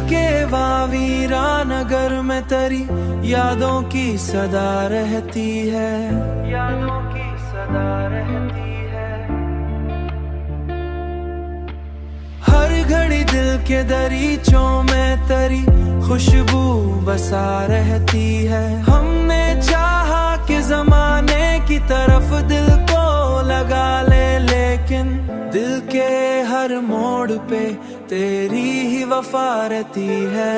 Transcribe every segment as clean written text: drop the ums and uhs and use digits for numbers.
के वावीरा नगर में तेरी यादों की सदा रहती है, यादों की सदा रहती है। हर घड़ी दिल के दरीचों में तेरी खुशबू बसा रहती है। हमने चाहा कि जमाने की तरफ दिल को लगा ले, लेकिन दिल के हर मोड़ पे तेरी ही वफा रहती है।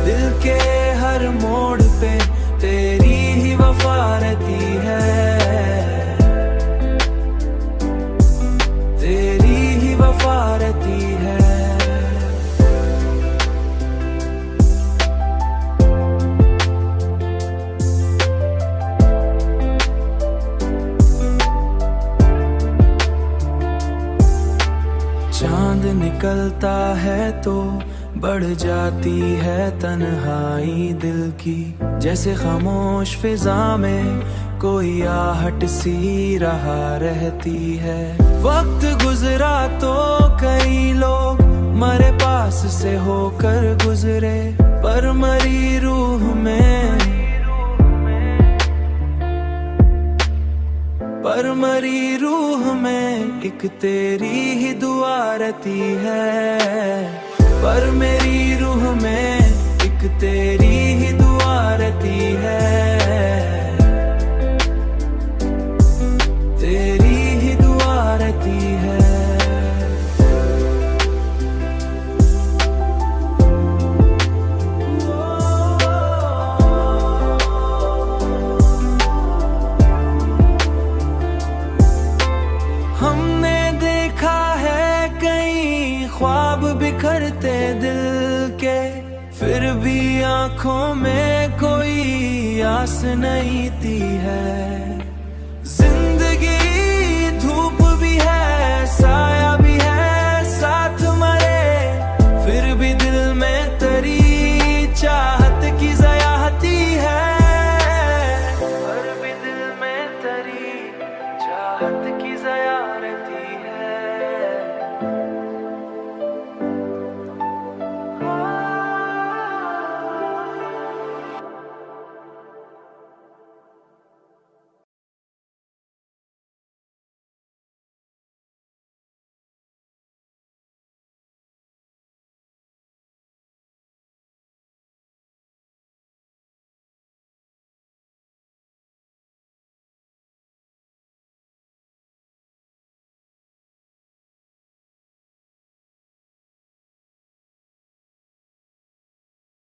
दिल के हर मोड़ पे तेरी ही वफा रहती है, तेरी ही वफा रहती है। चांद निकलता है तो बढ़ जाती है तन्हाई दिल की, जैसे खामोश फिजा में कोई आहट सी रहा रहती है। वक्त गुजरा तो कई लोग मरे पास से होकर गुजरे, पर मरी रूह में, पर मरी रूह में एक तेरी ही दुआ रहती है। पर मेरी रूह में एक तेरी ही दुआ रहती है, तेरी ही दुआ रहती है। हमने देखा है कई ख्वाब बिखरते दिल के, फिर भी आंखों में कोई आस नहीं थी है।